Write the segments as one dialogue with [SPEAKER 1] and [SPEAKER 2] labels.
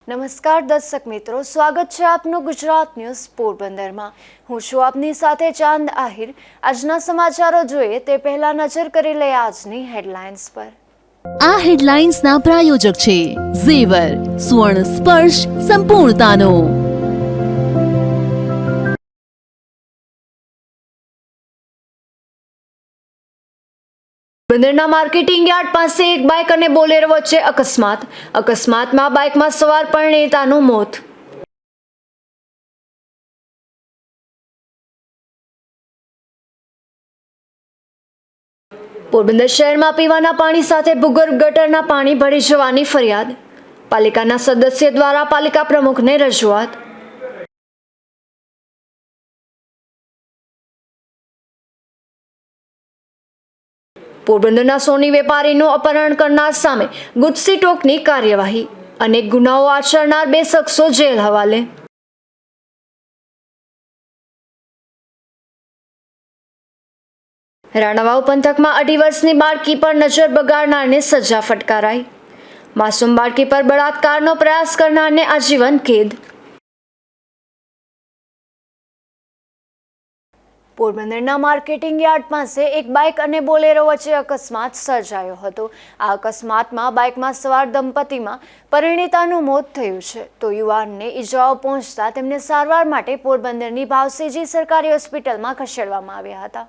[SPEAKER 1] નમસ્કાર દર્શક મિત્રો, સ્વાગત છે આપનું ગુજરાત ન્યૂઝ પોરબંદરમાં। હું છું આપની સાથે ચાંદ આહિર। આજના સમાચારો જોઈએ તે પહેલા નજર કરી લઈએ આજની હેડલાઇન્સ પર।
[SPEAKER 2] આ હેડલાઇન્સના પ્રાયોજક છે ઝેવર, સ્વર્ણ સ્પર્શ સંપૂર્ણતાનો।
[SPEAKER 1] પોરબંદરના માર્કેટિંગ યાર્ડ પાસે એક બાઇક અને બોલેરો વચ્ચે અકસ્માતમાં બાઇકમાં સવાર પરિણીતાનું મોત। પોરબંદર શહેરમાં પીવાના પાણી સાથે ભૂગર્ભ ગટરના પાણી ભળી જવાની ફરિયાદ, પાલિકાના સદસ્ય દ્વારા પાલિકા પ્રમુખને રજૂઆત। પોરબંદરના સોની વેપારીનું અપહરણ કરનાર સામે ગુજસી ટોકની કાર્યવાહી, અનેક ગુનાઓ આચરનાર 2 શખ્સો જેલ હવાલે। રાણાવાવ પંથકમાં 2.5 વર્ષની બાળકી પર નજર બગાડનારને સજા ફટકારાઈ, માસૂમ બાળકી પર બળાત્કારનો પ્રયાસ કરનારને આજીવન કેદ। પોરબંદરના માર્કેટિંગ યાર્ડ પાસે એક બાઇક અને બોલેરો વચ્ચે અકસ્માત સર્જાયો હતો। આ અકસ્માતમાં બાઇકમાં સવાર દંપતીમાં પરિણીતાનું મોત થયું છે, તો યુવાનને ઈજાઓ પહોંચતા તેમને સારવાર માટે પોરબંદરની ભાવસીજી સરકારી હોસ્પિટલમાં ખસેડવામાં આવ્યા હતા।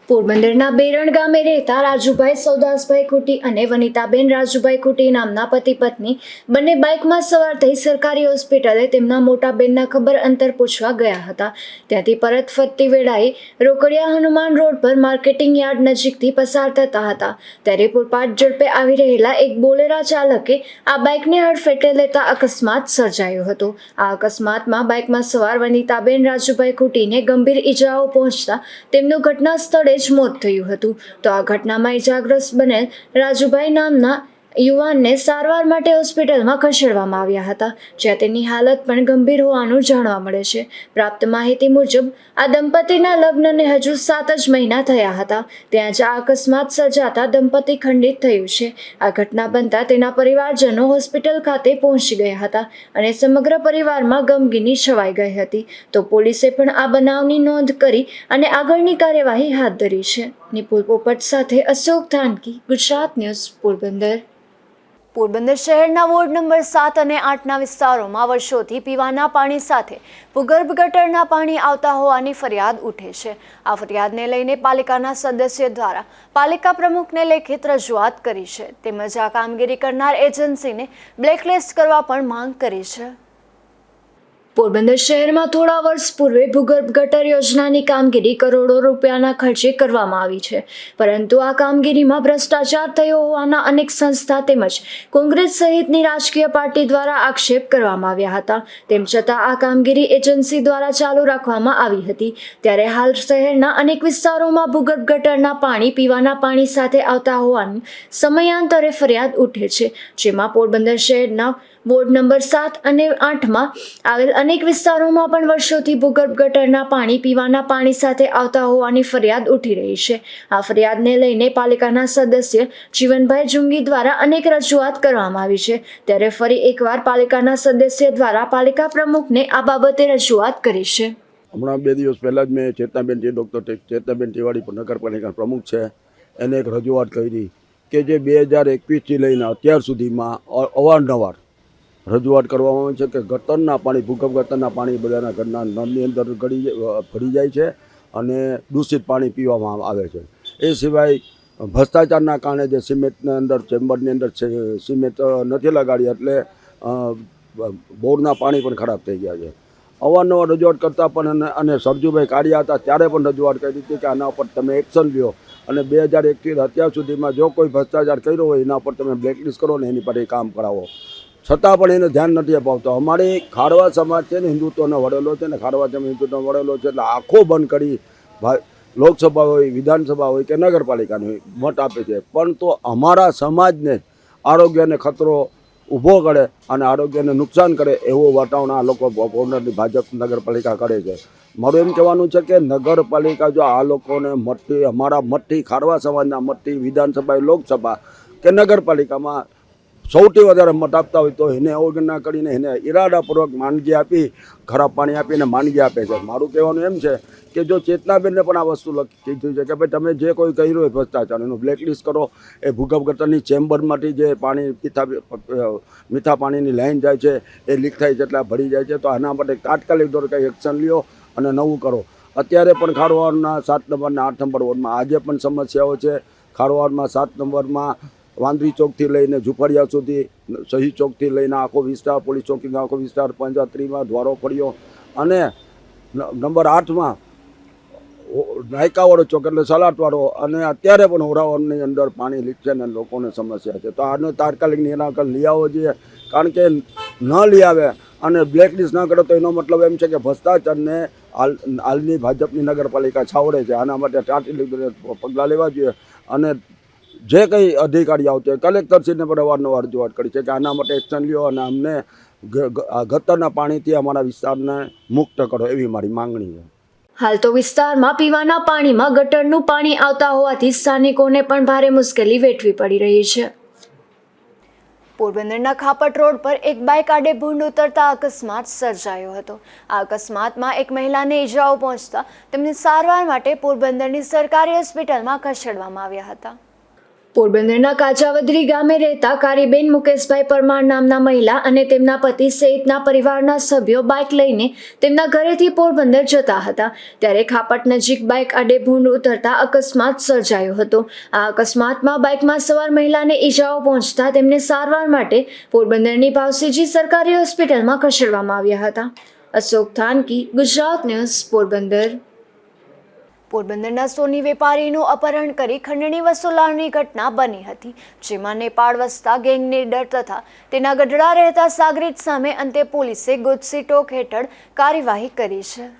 [SPEAKER 1] પોરબંદરના બેરણ ગામે રહેતા રાજુભાઈ સૌદાસભાઈ ખૂટી અને વનિતાબેન રાજુભાઈ ખૂટી નામના પતિ પત્ની બંને બાઇકમાં સવાર થઈ સરકારી હોસ્પિટલે તેમના મોટા બેનના ખબર અંતર પૂછવા ગયા હતા। ત્યાંથી પરત ફરતી વેળાએ રોકડિયા હનુમાન રોડ પર માર્કેટિંગ યાર્ડ નજીકથી પસાર થતા હતા, ત્યારે પૂરપાટ ઝડપે આવી રહેલા એક બોલેરા ચાલકે આ બાઇકને હડફેટે લેતા અકસ્માત સર્જાયો હતો। આ અકસ્માતમાં બાઇકમાં સવાર વનિતાબેન રાજુભાઈ ખૂટીને ગંભીર ઈજાઓ પહોંચતા તેમનું ઘટના સ્થળે મોત થયું હતું। તો આ ઘટનામાં ઈજાગ્રસ્ત બનેલ રાજુભાઈ નામના યુવાનને સારવાર માટે હોસ્પિટલમાં ખસેડવામાં આવ્યા હતા, જ્યાં તેની હાલત પણ ગંભીર હોવાનું જાણવા મળે છે। પ્રાપ્ત માહિતી મુજબ આ દંપતીના લગ્નને હજુ 7 જ મહિના થયા હતા, ત્યાં જ આ અકસ્માત સર્જાતા દંપતી ખંડિત થયું છે। આ ઘટના બનતા તેના પરિવારજનો હોસ્પિટલ ખાતે પહોંચી ગયા હતા અને સમગ્ર પરિવારમાં ગમગીની છવાઈ ગઈ હતી। તો પોલીસે પણ આ બનાવની નોંધ કરી અને આગળની કાર્યવાહી હાથ ધરી છે। નિપુલ પોપટ સાથે અશોક ધાનકી, ગુજરાત ન્યૂઝ, પોરબંદર। પોરબંદર શહેરના વોર્ડ નંબર 7 અને 8ના વિસ્તારોમાં વર્ષોથી પીવાના પાણી સાથે ભૂગર્ભ ગટરના પાણી આવતા હોવાની ફરિયાદ ઉઠે છે। આ ફરિયાદને લઈને પાલિકાના સદસ્ય દ્વારા પાલિકા પ્રમુખને લેખિત રજૂઆત કરી છે, તેમજ આ કામગીરી કરનાર એજન્સીને બ્લેકલિસ્ટ કરવા પણ માંગ કરી છે। પોરબંદર શહેરમાં થોડા વર્ષ પૂર્વે ભૂગર્ભ ગટર યોજનાની કામગીરી કરોડો રૂપિયાના ખર્ચે કરવામાં આવી છે, પરંતુ આ કામગીરીમાં ભ્રષ્ટાચાર થયો હોવાના અનેક સંસ્થા તેમજ કોંગ્રેસ સહિતની રાજકીય પાર્ટી દ્વારા આક્ષેપ કરવામાં આવ્યા હતા। તેમ છતાં આ કામગીરી એજન્સી દ્વારા ચાલુ રાખવામાં આવી હતી, ત્યારે હાલ શહેરના અનેક વિસ્તારોમાં ભૂગર્ભ ગટરના પાણી પીવાના પાણી સાથે આવતા હોવાની સમયાંતરે ફરિયાદ ઉઠે છે, જેમાં પોરબંદર શહેરના વોર્ડ નંબર 7 અને 8માં આવેલ અનેક વિસ્તારોમાં પણ વર્ષોથી ભૂગર્ભ ગટરના પાણી પીવાના પાણી સાથે આવતા હોવાની ફરિયાદ ઉઠી રહી છે। આ ફરિયાદને લઈને પાલિકાના સદસ્ય જીવનભાઈ જુંગી દ્વારા અનેક રજૂઆત કરવામાં આવી છે, ત્યારે ફરી એકવાર પાલિકાના સદસ્ય દ્વારા પાલિકા પ્રમુખને આ બાબતે રજૂઆત કરી છે।
[SPEAKER 3] હમણાં 2 દિવસ પહેલાં જ મેં ચેતનાબેન ડૉક્ટર ચેતનાબેન તિવાડી નગરપાલિકા પ્રમુખ છે એને એક રજૂઆત કરી કે જે 2021થી લઈને અત્યાર સુધીમાં અવારનવાર રજૂઆત કરવામાં આવે છે કે ગટરના પાણી ભૂગર્ભ ગટરના પાણી બધાના ઘરના નળની અંદર ભળી જાય છે અને દૂષિત પાણી પીવામાં આવે છે। એ સિવાય ભ્રષ્ટાચારના કારણે જે સિમેન્ટની અંદર ચેમ્બરની અંદર સિમેન્ટ નથી લગાડી એટલે બોરના પાણી પણ ખરાબ થઈ ગયા છે। અવારનવાર રજૂઆત કરતાં પણ અને સરજુભાઈ કાઢ્યા હતા ત્યારે પણ રજૂઆત કરી હતી કે આના ઉપર તમે એક્શન લ્યો અને 2021થી અત્યાર સુધીમાં જો કોઈ ભ્રષ્ટાચાર કર્યો હોય એના ઉપર તમે બ્લેકલિસ્ટ કરો ને એની પર કામ કરાવો, છતાં પણ એને ધ્યાન નથી અપાવતો। અમારી ખારવા સમાજ છે ને હિન્દુત્વનો વડેલો છે ને, ખારવા સમાજ હિન્દુત્વનો વડેલો છે એટલે આખો બંધ કરી લોકસભા હોય, વિધાનસભા હોય કે નગરપાલિકાની હોય મત આપે છે, પણ તો અમારા સમાજને આરોગ્યને ખતરો ઊભો કરે અને આરોગ્યને નુકસાન કરે એવું વાતાવરણ આ લોકો પોરબંદરની ભાજપ નગરપાલિકા કરે છે। મારું એમ કહેવાનું છે કે નગરપાલિકા જો આ લોકોને અમારા મતથી ખારવા સમાજના મતથી વિધાનસભા લોકસભા કે નગરપાલિકામાં સૌથી વધારે મત આપતા હોય તો એને અવગણના કરીને એને ઈરાદાપૂર્વક માંદગી આપી, ખરાબ પાણી આપીને માંદગી આપે છે. મારું કહેવાનું એમ છે કે જો ચેતનાબેનને પણ આ વસ્તુ કીધું છે કે ભાઈ તમે જે કોઈ કર્યું હોય ભ્રષ્ટાચાર એનું બ્લેકલિસ્ટ કરો. એ ભૂગર્ભ ગટરની ચેમ્બરમાંથી જે પાણી મીઠા પાણીની લાઈન જાય છે એ લીક થાય છે એટલે ભરી જાય છે. તો આના માટે તાત્કાલિક ધોરણે કંઈ એક્શન લ્યો અને નવું કરો. અત્યારે પણ ખારવાડના 7 નંબર અને 8 નંબર વોર્ડમાં આજે પણ સમસ્યાઓ છે. ખારવાડમાં 7 નંબરમાં વાંદરી ચોકથી લઈને ઝુંપડિયા સુધી, શહીદ ચોકથી લઈને આખો વિસ્તાર, પોલીસ ચોકીનો આખો વિસ્તાર, પંચાયતમાં દ્વારો ફળ્યો અને નંબર 8માં નાયકાવાળો ચોક એટલે સલાટવાળો અને અત્યારે પણ ઓરાવરની અંદર પાણી લીક છે ને લોકોને સમસ્યા છે. તો આનો તાત્કાલિક નિરાકરણ લઈ આવવો જોઈએ. કારણ કે ન લઈ આવે અને બ્લેકલિસ્ટ ન કરે તો એનો મતલબ એમ છે કે ભ્રષ્ટાચારને હાલની ભાજપની નગરપાલિકા છાવડે છે. આના માટે તાત્કાલિક પગલાં લેવા જોઈએ. અને જે કંઈ અધિકારી આવશે કલેક્ટરશ્રીને પણ અવારનવાર રજૂઆત કરી છે કે આના માટે એક્શન લ્યો અને અમને ગટરના પાણીથી અમારા વિસ્તારને મુક્ત કરો, એવી મારી માંગણી છે.
[SPEAKER 1] હાલ તો વિસ્તારમાં પીવાના પાણીમાં ગટરનું પાણી આવતા હોવાથી સ્થાનિકોને પણ ભારે મુશ્કેલી વેઠવી પડી રહી છે. પોરબંદરના ખાપટ રોડ પર એક બાઇક આડે ભૂંડ ઉતરતા અકસ્માત સર્જાયો હતો. આ અકસ્માતમાં એક મહિલાને ઈજાઓ પહોંચતા તેમને સારવાર માટે પોરબંદરની સરકારી હોસ્પિટલમાં ખસેડવામાં આવ્યા હતા. પોરબંદરના કાચાવદરી ગામે રહેતા કારીબેન મુકેશભાઈ પરમાર નામના મહિલા અને તેમના પતિ સહિતના પરિવારના સભ્યો બાઇક લઈને તેમના ઘરેથી પોરબંદર જતા હતા. ત્યારે ખાપટ નજીક બાઇક આડે ભૂંડ ઉતરતા અકસ્માત સર્જાયો હતો. આ અકસ્માતમાં બાઇકમાં સવાર મહિલાને ઈજાઓ પહોંચતા તેમને સારવાર માટે પોરબંદરની ભાવસીજી સરકારી હોસ્પિટલમાં ખસેડવામાં આવ્યા હતા. અશોક થાનકી, ગુજરાત ન્યૂઝ, પોરબંદર. પોરબંદરના સોની વેપારીનું અપહરણ કરી ખંડણી વસૂલવાની ઘટના બની હતી, જેમાં નેપાળ વસતા ગેંગ લીડર તથા તેના ગઢડા રહેતા સાગરીત સામે અંતે પોલીસે ગુજસી ટોક હેઠળ કાર્યવાહી કરી છે.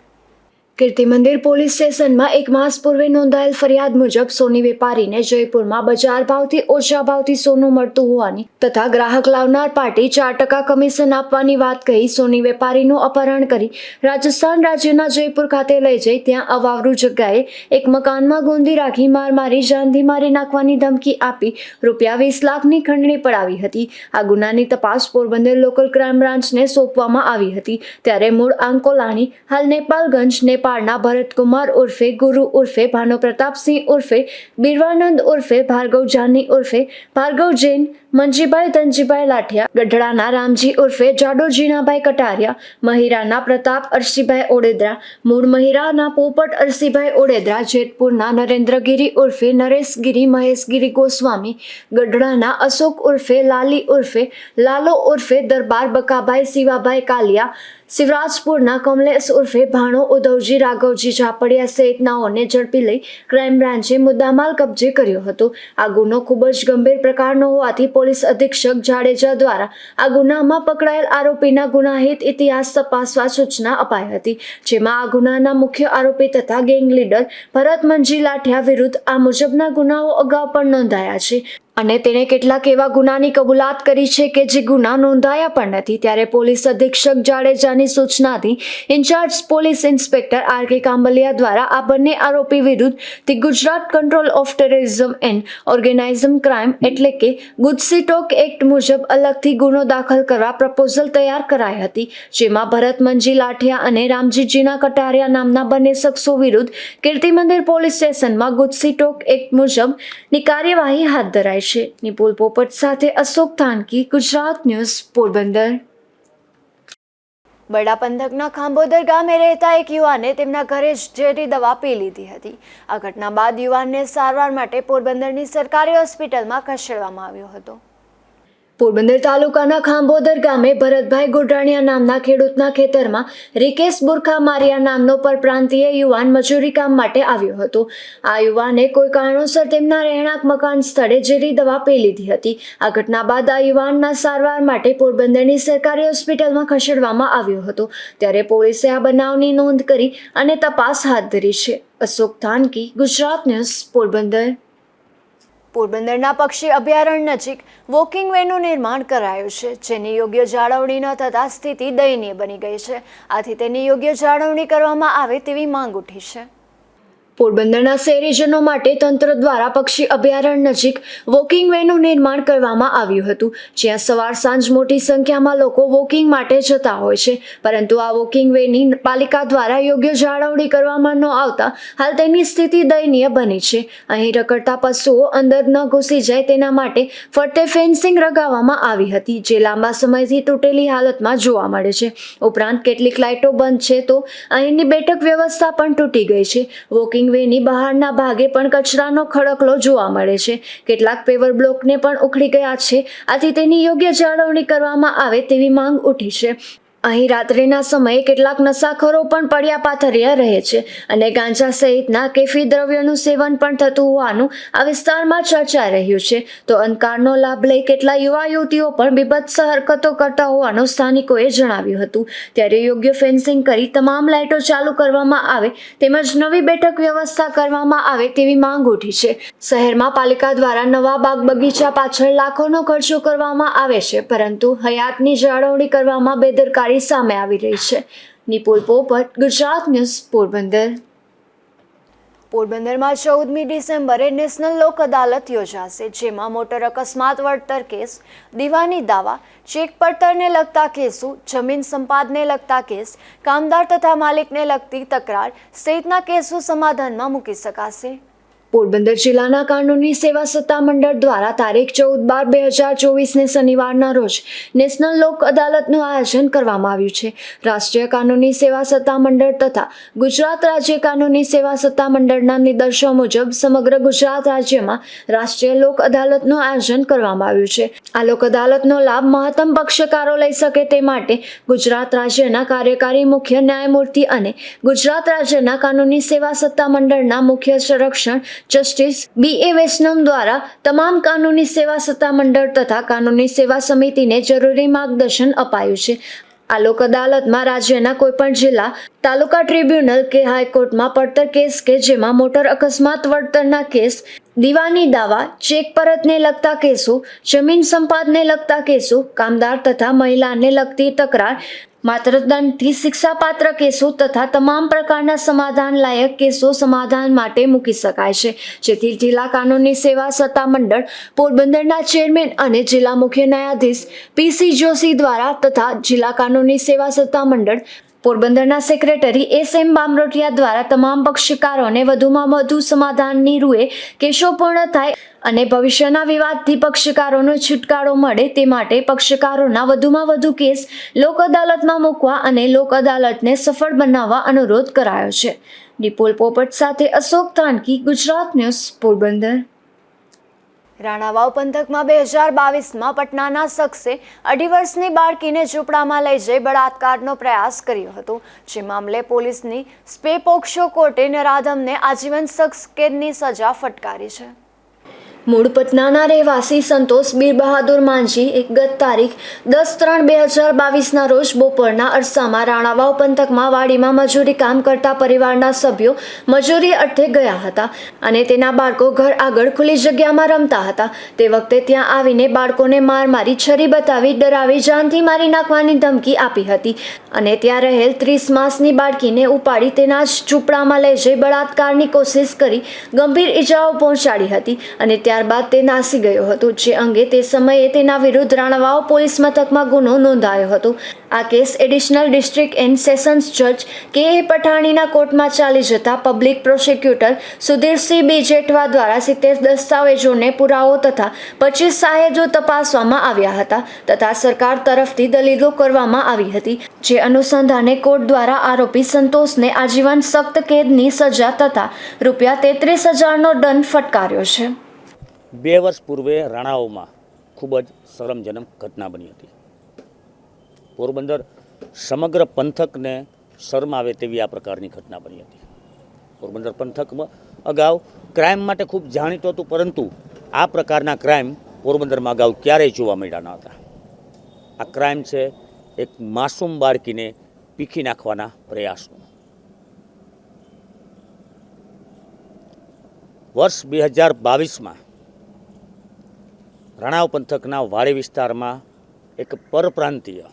[SPEAKER 1] કીર્તિ મંદિર પોલીસ સ્ટેશનમાં 1 માસ પૂર્વે નોંધાયેલ ફરિયાદ મુજબ સોની વેપારીને જયપુરમાં બજાર ભાવથી ઓછા ભાવથી સોનું મળતું હોવાની તથા ગ્રાહક લાવનાર પાર્ટી 4% કમિશન આપવાની વાત કહી સોની વેપારીનું અપહરણ કરી રાજસ્થાન રાજ્યના જયપુર ખાતે લઈ જઈ ત્યાં અવાવરૂ જગ્યાએ એક મકાનમાં ગોંધી રાખી મારી જાનથી મારી નાખવાની ધમકી આપી ₹20 લાખની ખંડણી પડાવી હતી. આ ગુનાની તપાસ પોરબંદર લોકલ ક્રાઇમ બ્રાન્ચને સોંપવામાં આવી હતી. ત્યારે મૂળ આંકોલાણી, હાલ નેપાળગંજ, નેપાળના ભરતકુમાર ઉર્ફે ગુરુ ઉર્ફે ભાનો પ્રતાપસિંહ ઉર્ફે બિરવાનંદ ઉર્ફે ભાર્ગવ જાની ઉર્ફે ભાર્ગવ જૈન, મંજીભાઈ ધનજીભાઈ લાઠિયા, ગઢડાના રામજી ઉર્ફે જાડો જીણાભાઈ કટારિયા, મહિરાના પ્રતાપ અરસીભાઈ ઓડેદરા, મૂળ મહિરાના પોપટ અરસીભાઈ ઓડેદરા, જેતપુરના નરેન્દ્રગીરી ઉર્ફે નરેશગીરી મહેશગીરી ગોસ્વામી, ગઢડાના અશોક ઉર્ફે લાલી ઉર્ફે લાલો ઉર્ફે દરબાર બકાભાઈ શિવાભાઈ કાલિયા, શિવરાજપુરના કમલેશ ઉર્ફે ભાણો ઉધવજી રાઘવજી ઝાપડિયા સહિતનાઓને ઝડપી લઈ ક્રાઇમ બ્રાન્ચે મુદ્દામાલ કબજે કર્યો હતો. આ ગુનો ખૂબ જ ગંભીર પ્રકારનો હોવાથી પોલીસ અધિક્ષક જાડેજા દ્વારા આ ગુનામાં પકડાયેલ આરોપીના ગુનાહિત ઇતિહાસ તપાસવા સૂચના અપાઈ હતી, જેમાં આ ગુનાના મુખ્ય આરોપી તથા ગેંગ લીડર ભરત મંજી લાઠિયા વિરુદ્ધ આ મુજબના ગુનાઓ અગાઉ પણ નોંધાયા છે અને તેણે કેટલાક એવા ગુનાની કબૂલાત કરી છે કે જે ગુના નોંધાયા પણ નથી. ત્યારે પોલીસ અધિક્ષક જાડેજાની સૂચનાથી incharge police inspector R.K. Kambaliya દ્વારા આ બંને આરોપી વિરુદ્ધ the Gujarat control of terrorism and organised crime એટલે કે ગુજસી ટોક એક્ટ મુજબ અલગથી ગુનો દાખલ કરવા પ્રપોઝલ તૈયાર કરાઈ હતી, જેમાં ભરત મંજી લાઠિયા અને રામજી જીણા કટારિયા નામના બંને શખ્સો વિરુદ્ધ કીર્તિ મંદિર પોલીસ સ્ટેશનમાં ગુજસી ટોક એક્ટ મુજબની કાર્યવાહી હાથ ધરાઈ છે. નિપુલ પોપટ સાથે અશોક થાનકી, ગુજરાત ન્યૂઝ, પોરબંદર. બરડા પંથકના ખાંભોદર ગામે રહેતા એક યુવાને તેમના ઘરે જ ઝેરી દવા પી લીધી હતી. આ ઘટના બાદ યુવાનને સારવાર માટે પોરબંદરની સરકારી હોસ્પિટલમાં ખસેડવામાં આવ્યો હતો. પોરબંદર તાલુકાના ખાંભોદર ગામે ભરતભાઈ ગોઢાણીયા નામના ખેડૂતના ખેતરમાં રિકેશ બુરખા મારિયા નામનો પરપ્રાંતીય યુવાન મજૂરી કામ માટે આવ્યો હતો. આ યુવાને કોઈ કારણોસર તેમના રહેણાંક મકાન સ્થળે ઝેરી દવા પી લીધી હતી. આ ઘટના બાદ આ યુવાનના સારવાર માટે પોરબંદરની સરકારી હોસ્પિટલમાં ખસેડવામાં આવ્યો હતો. ત્યારે પોલીસે આ બનાવની નોંધ કરી અને તપાસ હાથ ધરી છે. અશોક થાનકી, ગુજરાત ન્યૂઝ, પોરબંદર. પોરબંદરના પક્ષી અભયારણ્ય નજીક વોકિંગ વેનું નિર્માણ કરાયું છે, જેની યોગ્ય જાળવણી ન થતાં સ્થિતિ દયનીય બની ગઈ છે. આથી તેની યોગ્ય જાળવણી કરવામાં આવે તેવી માંગ ઉઠી છે. પોરબંદરના શહેરીજનો માટે તંત્ર દ્વારા પક્ષી અભયારણ્ય નજીક વોકિંગ વેનું નિર્માણ કરવામાં આવ્યું હતું, જ્યાં સવાર સાંજ મોટી સંખ્યામાં લોકો વોકિંગ માટે જતા હોય છે, પરંતુ આ વોકિંગ વેની પાલિકા દ્વારા યોગ્ય જાળવણી કરવામાં ન આવતા હાલ તેની સ્થિતિ દયનીય બની છે. અહીં રખડતા પશુઓ અંદર ન ઘૂસી જાય તેના માટે ફરતે ફેન્સિંગ લગાવવામાં આવી હતી, જે લાંબા સમયથી તૂટેલી હાલતમાં જોવા મળે છે. ઉપરાંત કેટલીક લાઇટો બંધ છે તો અહીંની બેઠક વ્યવસ્થા પણ તૂટી ગઈ છે. વોકિંગ વેની બહારના ભાગે પણ કચરાનો ખડકલો જોવા મળે છે. કેટલાક પેવર બ્લોકને પણ ઉખડી ગયા છે. આથી તેની યોગ્ય જાળવણી કરવામાં આવે તેવી માંગ ઉઠી છે. અહીં રાત્રિના સમયે કેટલાક નશાખોરો પણ પડ્યા પાથર્યા રહે છે અને ગાંજા સહિતના કેફી દ્રવ્યોનું સેવન પણ થતું હોવાનું આ વિસ્તારમાં ચર્ચાઈ રહ્યું છે. તો અંધકારનો લાભ લઈ કેટલા યુવા યુવતીઓ પણ બીભત્સ હરકતો કરતા હોવાનું સ્થાનિકોએ જણાવ્યું હતું. ત્યારે યોગ્ય ફેન્સિંગ કરી તમામ લાઇટો ચાલુ કરવામાં આવે તેમજ નવી બેઠક વ્યવસ્થા કરવામાં આવે તેવી માંગ ઉઠી છે. શહેરમાં પાલિકા દ્વારા નવા બાગ બગીચા પાછળ લાખોનો ખર્ચો કરવામાં આવે છે, પરંતુ હયાતની જાળવણી કરવામાં બેદરકારી સામે આવી રહી છે. નિપુલ પોપટ, ગુજરાત ન્યૂઝ, પોરબંદર. પોરબંદરમાં 14મી ડિસેમ્બરે નેશનલ લોક અદાલત યોજાશે, જેમાં મોટર અકસ્માત વળતર કેસ, દીવાની દાવા, ચેક પડતરને લગતા કેસો, જમીન સંપાદને લગતા કેસ, કામદાર તથા માલિકને લગતી તકરાર સહિતના કેસો સમાધાનમાં મૂકી શકાશે. પોરબંદર જિલ્લાના કાનૂની સેવા સત્તા મંડળ દ્વારા તારીખ 14/12/2024ને શનિવારના રોજ નેશનલ લોક અદાલતનું આયોજન કરવામાં આવ્યું છે. રાષ્ટ્રીય કાનૂની સેવા સત્તા મંડળ તથા ગુજરાત રાજ્ય કાનૂની સેવા સત્તા મંડળના નિર્દેશો મુજબ સમગ્ર ગુજરાત રાજ્યમાં રાષ્ટ્રીય લોક અદાલતનું આયોજન કરવામાં આવ્યું છે. આ લોક અદાલતનો લાભ મહત્તમ પક્ષકારો લઈ શકે તે માટે ગુજરાત રાજ્યના કાર્યકારી મુખ્ય ન્યાયમૂર્તિ અને ગુજરાત રાજ્યના કાનૂની સેવા સત્તા મંડળના મુખ્ય સંરક્ષણ જસ્ટિસ B.A. વૈષ્ણવ દ્વારા તમામ કાનૂની સેવા સત્તા મંડળ તથા કાનૂની સેવા સમિતિને જરૂરી માર્ગદર્શન અપાયું છે. આ લોક અદાલતમાં રાજ્યના કોઈપણ જિલ્લા, તાલુકા ટ્રિબ્યુનલ કે હાઈકોર્ટમાં પડતર કેસ કે જેમાં મોટર અકસ્માત વળતરના કેસ, દીવાની દાવા, ચેક પરતને લગતા કેસો, જમીન સંપાદને લગતા કેસો, કામદાર તથા મહિલાને લગતી તકરાર, માત્ર દંડથી શિક્ષાપાત્ર કેસો તથા તમામ પ્રકારના સમાધાન લાયક કેસો સમાધાન માટે મૂકી શકાય છે, જેથી જિલ્લા કાનૂની સેવા સત્તા મંડળ પોરબંદરના ચેરમેન અને જિલ્લા મુખ્ય ન્યાયાધીશ P.C. જોશી દ્વારા તથા જિલ્લા કાનૂની સેવા સત્તા મંડળ પોરબંદરના સેક્રેટરી S.M. બામરોટિયા દ્વારા તમામ પક્ષકારોને વધુમાં વધુ સમાધાનની રૂએ કેસો પૂર્ણ થાય અને ભવિષ્યના વિવાદથી પક્ષકારોનો છુટકારો મળે તે માટે પક્ષકારોના વધુમાં વધુ કેસ લોક અદાલતમાં મૂકવા અને લોક અદાલતને સફળ બનાવવા અનુરોધ કરાયો છે. નિપુલ પોપટ સાથે અશોક તાનકી, ગુજરાત ન્યૂઝ, પોરબંદર. રાણાવાવ પંથકમાં 2022માં પટનાના શખ્સે 2.5 વર્ષની બાળકીને ઝૂંપડામાં લઈ જઈ બળાત્કારનો પ્રયાસ કર્યો હતો, જે મામલે પોલીસની સ્પે પોક્સો કોર્ટે નરાધમને આજીવન સખ્ત કેદની સજા ફટકારી છે. મૂળ પટનાના રહેવાસી સંતોષ બીર બહાદુર માંઝી ગત તારીખ 10/3/2022ના રોજ બપોરના અરસામાં રાણાવાવ પંથકમાં વાડીમાં મજૂરી કામ કરતા પરિવારના સભ્યો મજૂરી અર્થે ગયા હતા અને તેના બાળકો ઘર આગળ ખુલ્લી જગ્યામાં રમતા હતા. તે વખતે ત્યાં આવીને બાળકોને માર મારી, છરી બતાવી, ડરાવી જાનથી મારી નાખવાની ધમકી આપી હતી અને ત્યાં રહેલ 30 માસની બાળકીને ઉપાડી તેના જ ઝૂંપડામાં લઈ જઈ બળાત્કારની કોશિશ કરી ગંભીર ઈજાઓ પહોંચાડી હતી અને ત્યારબાદ તે નાસી ગયો હતો, જે અંગે તે સમયે તેના વિરુદ્ધ રાણાવાવ પોલીસ મથકમાં ગુનો નોંધાયો હતો. આ case additional district and sessions જજ K.A. પઠાણીના કોર્ટમાં ચાલી જતા public prosecutor Sudhirsinh B. Jethwa દ્વારા 70 દસ્તાવેજોને પુરાવો તથા 25 સાહેદો તપાસવામાં આવ્યા હતા તથા સરકાર તરફથી દલીલો કરવામાં આવી હતી, જે અનુસંધાને કોર્ટ દ્વારા આરોપી સંતોષને આજીવન સખ્ત કેદની સજા તથા ₹33,000નો દંડ ફટકાર્યો છે.
[SPEAKER 4] 2 વર્ષ પૂર્વે રાણાવાવમાં ખૂબ જ શરમજનક ઘટના બની હતી. પોરબંદર સમગ્ર પંથકને શરમાવે તેવી આ પ્રકારની ઘટના બની હતી. પોરબંદર પંથકમાં અગાઉ ક્રાઇમ માટે ખૂબ જાણીતું હતું, પરંતુ આ પ્રકારના ક્રાઇમ પોરબંદરમાં અગાઉ ક્યારેય જોવા મળ્યા ન હતા. આ ક્રાઇમ છે એક માસૂમ બાળકીને પીખી નાખવાના પ્રયાસનો. વર્ષ 2022માં રાણાવાવ પંથકના વાડી વિસ્તારમાં એક પરપ્રાંતીય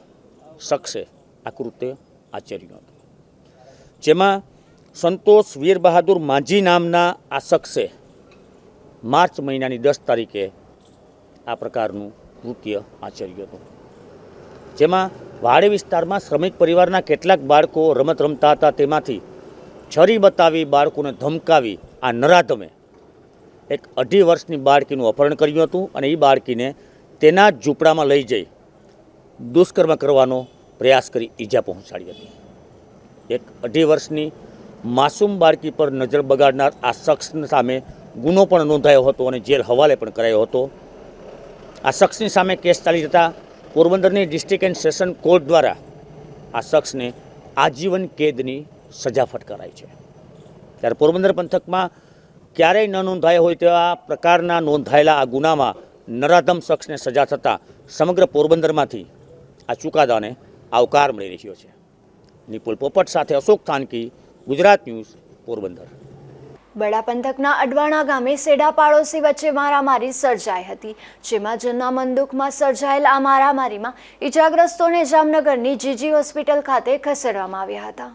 [SPEAKER 4] શખ્સે આ કૃત્ય આચર્યું હતું, જેમાં સંતોષ વીર બહાદુર માંઝી નામના આ શખ્સે માર્ચ મહિનાની 10 તારીખે આ પ્રકારનું કૃત્ય આચર્યું હતું, જેમાં વાડી વિસ્તારમાં શ્રમિક પરિવારના કેટલાક બાળકો રમત રમતા હતા, તેમાંથી છરી બતાવી બાળકોને ધમકાવી આ નરાધમે એક 2.5 વર્ષની બાળકીનું અપહરણ કર્યું હતું અને એ બાળકીને તેના જ ઝૂંપડામાં લઈ જઈ દુષ્કર્મ કરવાનો પ્રયાસ કરી ઈજા પહોંચાડી હતી. એક 2.5 વર્ષની માસૂમ બાળકી પર નજર બગાડનાર આ શખ્સ સામે ગુનો પણ નોંધાયો હતો અને જેલ હવાલે પણ કરાયો હતો. આ શખ્સની સામે કેસ ચાલી જતા પોરબંદરની ડિસ્ટ્રિક્ટ એન્ડ સેશન કોર્ટ દ્વારા આ શખ્સને આજીવન કેદની સજા ફટકારાઈ છે. ત્યારે પોરબંદર પંથકમાં ક્યારેય ન નોંધાયો હોય તેવા પ્રકારના નોંધાયેલા આ ગુનામાં નરાધમ શખ્સને સજા થતાં સમગ્ર પોરબંદરમાંથી આ ચુકાદાને આવકાર મળી રહ્યો છે. નિપુલ પોપટ સાથે અશોક થાનકી, ગુજરાત ન્યૂઝ, પોરબંદર.
[SPEAKER 1] બડા પંથકના અડવાણા ગામે સેડા પાડોશી વચ્ચે મારામારી સર્જાઈ હતી, જેમાં જૂના મંદુકમાં સર્જાયેલ આ મારામારીમાં ઈજાગ્રસ્તોને જામનગરની જીજી હોસ્પિટલ ખાતે ખસેડવામાં આવ્યા હતા.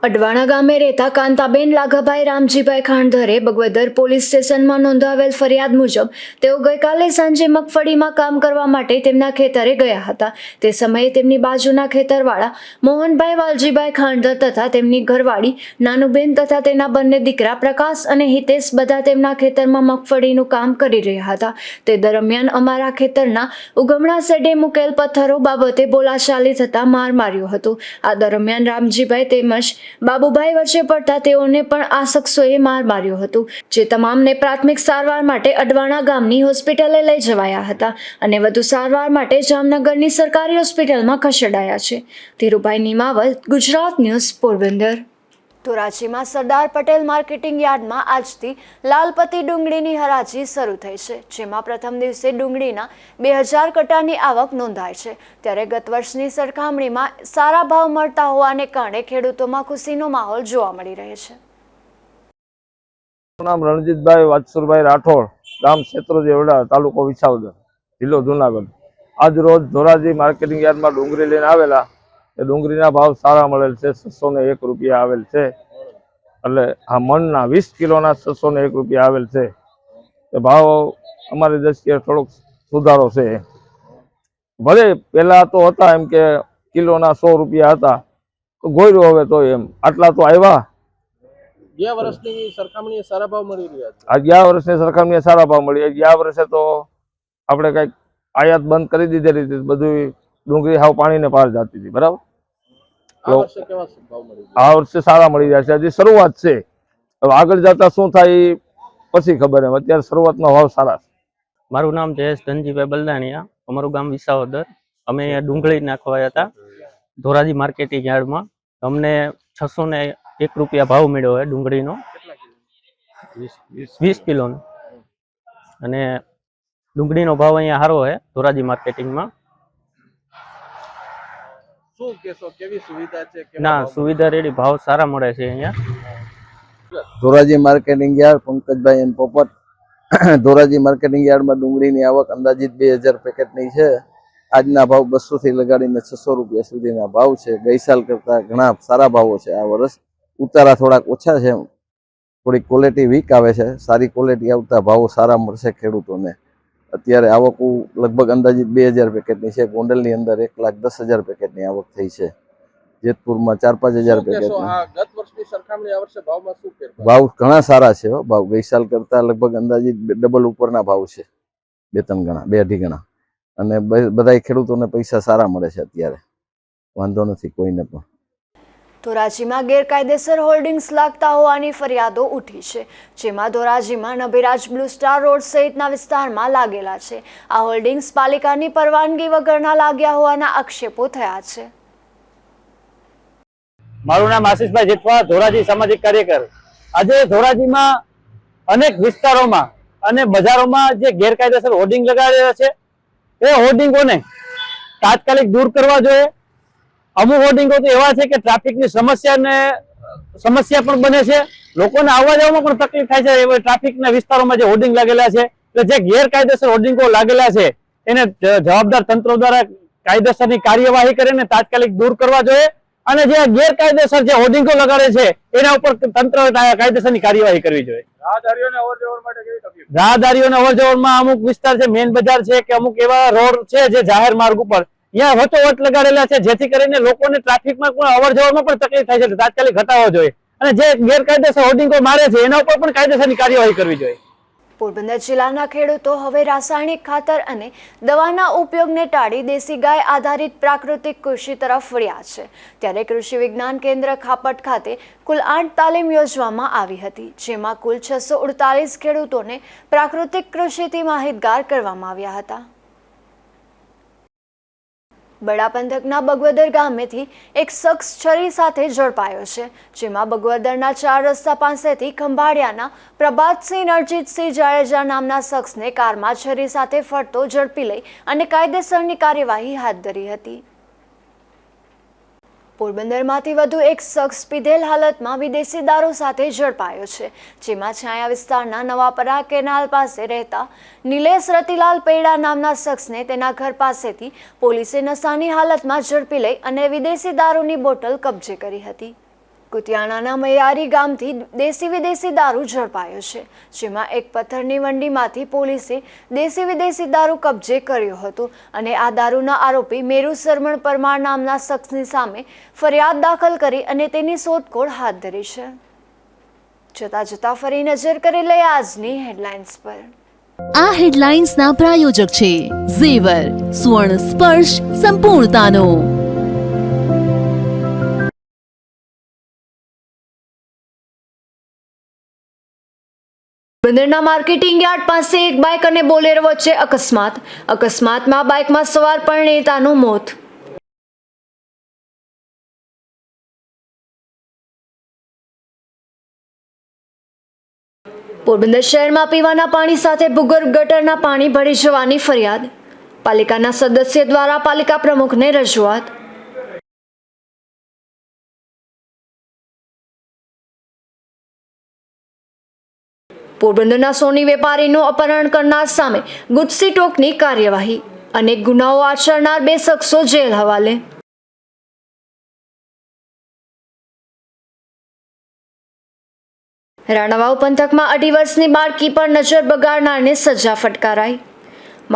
[SPEAKER 1] અડવાણા ગામે રહેતા કાંતાબેન લાઘાભાઈ રામજીભાઈ ખાંડધરે બગવદર પોલીસ સ્ટેશનમાં નોંધાવેલ ફરિયાદ મુજબ તેઓ ગઈકાલે સાંજે મગફળીમાં કામ કરવા માટે તેમના ખેતરે ગયા હતા. તે સમયે તેમની બાજુના ખેતરવાળા મોહનભાઈ વાલજીભાઈ ખાંડધર તથા તેમની ઘરવાળી નાનુબેન તથા તેના બંને દીકરા પ્રકાશ અને હિતેશ બધા તેમના ખેતરમાં મગફળીનું કામ કરી રહ્યા હતા. તે દરમિયાન અમારા ખેતરના ઉગમણા સેડે મૂકેલ પથ્થરો બાબતે બોલાચાલી થતા માર માર્યો હતો. આ દરમિયાન રામજીભાઈ તેમજ બાબુભાઈ વચ્ચે પડતા તેઓને પણ આ શખ્સોએ માર માર્યો હતો, જે તમામને પ્રાથમિક સારવાર માટે અડવાણા ગામની હોસ્પિટલે લઈ જવાયા હતા અને વધુ સારવાર માટે જામનગરની સરકારી હોસ્પિટલમાં ખસેડાયા છે. ધીરુભાઈ નિમાવત, ગુજરાત ન્યૂઝ, પોરબંદર. ધોરાજીમાં સરદાર પટેલ માર્કેટિંગ યાર્ડમાં આજથી લાલપતી ડુંગળીની હરાજી શરૂ થઈ છે, જેમાં પ્રથમ દિવસે ડુંગળીના 2000 કટ્ટાની આવક નોંધાય છે. ત્યારે ગત વર્ષની સરખામણીમાં સારા ભાવ મળતા હોવાને કારણે ખેડૂતોમાં ખુશીનો માહોલ જોવા મળી રહ્યો છે.
[SPEAKER 5] નામ રણજીતભાઈ વાત્સુરભાઈ રાઠોડ, ગામ શેત્રુંજી વડા, તાલુકો વિસાવદર, જિલ્લો જુનાગઢ. આજ રોજ ધોરાજી માર્કેટિંગ યાર્ડમાં ડુંગળી લઈને આવેલા. એ ડુંગળીના ભાવ સારા મળેલ છે, 601 રૂપિયા આવેલ છે. એટલે આ મણના 20 કિલોના 601 રૂપિયા આવેલ છે. એ ભાવ અમારી દ્રષ્ટિએ થોડોક સુધારો છે. ભલે પહેલા તો હતા એમ કે કિલોના 100 રૂપિયા હતા, તો ગોયરું હવે તો એમ આટલા તો આવ્યા.
[SPEAKER 6] ગયા વર્ષની સરખામણીએ સારા ભાવ મળી રહ્યા છે.
[SPEAKER 5] આ ગયા વર્ષની સરખામણીએ સારા ભાવ મળી. ગયા વર્ષે તો આપણે કંઈક આયાત બંધ કરી દીધેલી હતી, બધું ડુંગળી હાવ પાણીને પાર જતી હતી. બરાબર.
[SPEAKER 6] આ વર્ષે કેવા ભાવ મળી રહ્યા?
[SPEAKER 5] આ વર્ષે સારા મળી રહ્યા છે. હજી શરૂઆત છે, હવે આગળ જતા શું થાય પછી ખબર એમ. અત્યારે શરૂઆતનો ભાવ સારા છે.
[SPEAKER 7] મારું નામ જયેશ ધનજીભાઈ બલદાણીયા, અમારું ગામ વિસાવદર. અમે અહીંયા ડુંગળી નાખવા હતા ધોરાજી માર્કેટિંગ યાર્ડમાં. અમને 601 રૂપિયા ભાવ મળ્યો હોય ડુંગળીનો, 20 કિલોનો. અને ડુંગળીનો ભાવ અહીંયા સારો હોય ધોરાજી માર્કેટિંગમાં.
[SPEAKER 6] શું કેશો, કેવી સુવિધા છે?
[SPEAKER 7] ના, સુવિધા રેડી, ભાવ સારા મળે છે અહીંયા.
[SPEAKER 8] Dhoraji marketing yard, Pankajbhai N Popat. Dhoraji marketing યાર્ડમાં ડુંગળીની આવક અંદાજિત 2000 પેકેટની છે. આજના ભાવ 200 થી લગાડીને 600 રૂપિયા સુધીના ભાવ છે. ગઈ સાલ કરતા ઘણા સારા ભાવો છે. આ વર્ષ ઉતારા થોડાક ઓછા છે, થોડી ક્વોલિટી વીક આવે છે. સારી ક્વોલિટી આવતા ભાવો સારા મળશે ખેડૂતોને. અત્યારે આવકો લગભગ અંદાજિત 2000 પેકેટની છે. ગોંડલની અંદર 1,10,000 પેકેટની આવક થઈ છે. જેતપુરમાં 4-5 હજાર પેકેટની.
[SPEAKER 6] ગત વર્ષની સરખામણી આ વર્ષે ભાવમાં શું ફેરફાર?
[SPEAKER 8] ભાવ ઘણા સારા છે. ભાવ ગઈ સાલ કરતા લગભગ અંદાજિત ડબલ ઉપરના ભાવ છે, 2-3 ગણા, 2-2.5 ગણા. અને બધા ખેડૂતોને પૈસા સારા મળે છે. અત્યારે વાંધો નથી કોઈને પણ.
[SPEAKER 1] ધોરાજીમાં ગેરકાયદેસર હોર્ડિંગ્સ લાગતા હોવાની ફરિયાદો ઉઠી છે, જેમાં ધોરાજીમાં નભીરાજ બ્લુ સ્ટાર રોડ સહિતના વિસ્તારમાં લાગેલા છે. આ હોર્ડિંગ્સ પાલિકાની પરવાનગી વગરના લાગ્યા હોવાના આક્ષેપો થયા છે.
[SPEAKER 9] મારું નામ આશીષભાઈ જેઠવા, ધોરાજી સામાજિક કાર્યકર. આજે ધોરાજીમાં અનેક વિસ્તારોમાં અને બજારોમાં જે ગેરકાયદેસર હોર્ડિંગ લગાડેલા છે, એ હોર્ડિંગોને તાત્કાલિક દૂર કરવા જોઈએ. અમુક હોર્ડિંગો તો એવા છે કે ટ્રાફિકની સમસ્યા પણ બને છે, લોકોને આવવા જવામાં પણ તકલીફ થાય છે. એવા ટ્રાફિકના વિસ્તારોમાં જે હોર્ડિંગ લાગેલા છે, એટલે જે ગેરકાયદેસર હોર્ડિંગો લાગેલા છે એને જવાબદાર તંત્રો દ્વારા કાયદેસરની કાર્યવાહી કરીને તાત્કાલિક દૂર કરવા જોઈએ. અને જે ગેરકાયદેસર જે હોર્ડિંગો લગાડે છે એના ઉપર તંત્ર કાયદેસરની કાર્યવાહી કરવી જોઈએ. રાહદારીઓને અવર જવરમાં અમુક વિસ્તાર છે, મેઇન બજાર છે કે અમુક એવા રોડ છે જે જાહેર માર્ગ ઉપર ત્યાં વચ્ચોવચ લગાડેલા છે, જેથી કરીને લોકોને ટ્રાફિકમાં પણ અવર જવરમાં પણ તકલીફ થાય છે. તાત્કાલિક હટાવવો જોઈએ અને જે ગેરકાયદેસર હોર્ડિંગો મારે છે એના ઉપર પણ કાયદેસરની કાર્યવાહી કરવી જોઈએ.
[SPEAKER 1] પોરબંદર જિલ્લાના ખેડૂતો હવે રાસાયણિક ખાતર અને દવાના ઉપયોગને ટાળી દેશી ગાય આધારિત પ્રાકૃતિક કૃષિ તરફ વળ્યા છે. ત્યારે કૃષિ વિજ્ઞાન કેન્દ્ર ખાપટ ખાતે કુલ 8 તાલીમ યોજવામાં આવી હતી, જેમાં કુલ 648 ખેડૂતોને પ્રાકૃતિક કૃષિથી માહિતગાર કરવામાં આવ્યા હતા. બડા પંથકના બગવદર ગામેથી એક શખ્સ છરી સાથે ઝડપાયો છે, જેમાં બગવદરના 4 રસ્તા પાસેથી ખંભાળિયાના પ્રભાતસિંહ રણજીતસિંહ જાડેજા નામના શખ્સને કારમાં છરી સાથે ફરતો ઝડપી લઈ અને કાયદેસરની કાર્યવાહી હાથ ધરી હતી. પોરબંદરમાંથી વધુ એક શખ્સ પીધેલ હાલતમાં વિદેશી દારૂ સાથે ઝડપાયો છે, જેમાં છાયા વિસ્તારના નવાપરા કેનાલ પાસે રહેતા નિલેશ રતિલાલ પૈડા નામના શખ્સને તેના ઘર પાસેથી પોલીસે નશાની હાલતમાં ઝડપી લઈ અને વિદેશી દારૂની બોટલ કબજે કરી હતી. કુતિયાણાના મૈયારી ગામથી દેશી વિદેશી દારૂ ઝડપાયો છે, જેમાં એક પથ્થરની વંડીમાંથી પોલીસે દેશી વિદેશી દારૂ કબજે કર્યો હતો અને આ દારૂના આરોપી મેરુ સરમણ પરમાર નામના શખ્સની સામે ફરિયાદ દાખલ કરી અને તેની શોધખોળ હાથ ધરી છે. જતા ફરી નજર કરી લઈએ આજની હેડલાઇન્સ પર.
[SPEAKER 2] આ હેડલાઇન્સના પ્રાયોજક છે ઝેવર, સુવર્ણ સ્પર્શ સંપૂર્ણતાનો.
[SPEAKER 1] પોરબંદરના માર્કેટિંગ યાર્ડ પાસે એક બાઇક અને બોલેરો વચ્ચે અકસ્માતમાં બાઇકમાં સવાર પરિણીતાનું મોત. પોરબંદર શહેરમાં પીવાના પાણી સાથે ભૂગર્ભ ગટરના પાણી ભળી જવાની ફરિયાદ. પાલિકાના સદસ્ય દ્વારા પાલિકા પ્રમુખને રજૂઆત. પોરબંદરના સોની વેપારીનું અપહરણ કરનાર સામે ગુજસી ટોકની કાર્યવાહી. અનેક ગુનાઓ આચરનાર 2 શખ્સો જેલ હવાલે. રાણાવાવ પંથકમાં 2.5 વર્ષની બાળકી પર નજર બગાડનારને સજા ફટકારાઈ.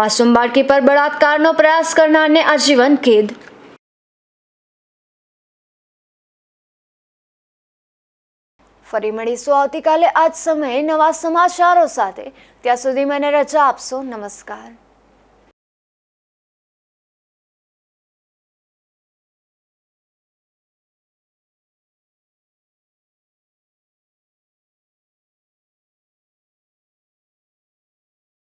[SPEAKER 1] માસૂમ બાળકી પર બળાત્કારનો પ્રયાસ કરનારને આજીવન કેદ. ફરી મળીશું આવતીકાલે આ જ સમયે નવા સમાચારો સાથે. ત્યાં સુધી મને રજા આપશો. નમસ્કાર.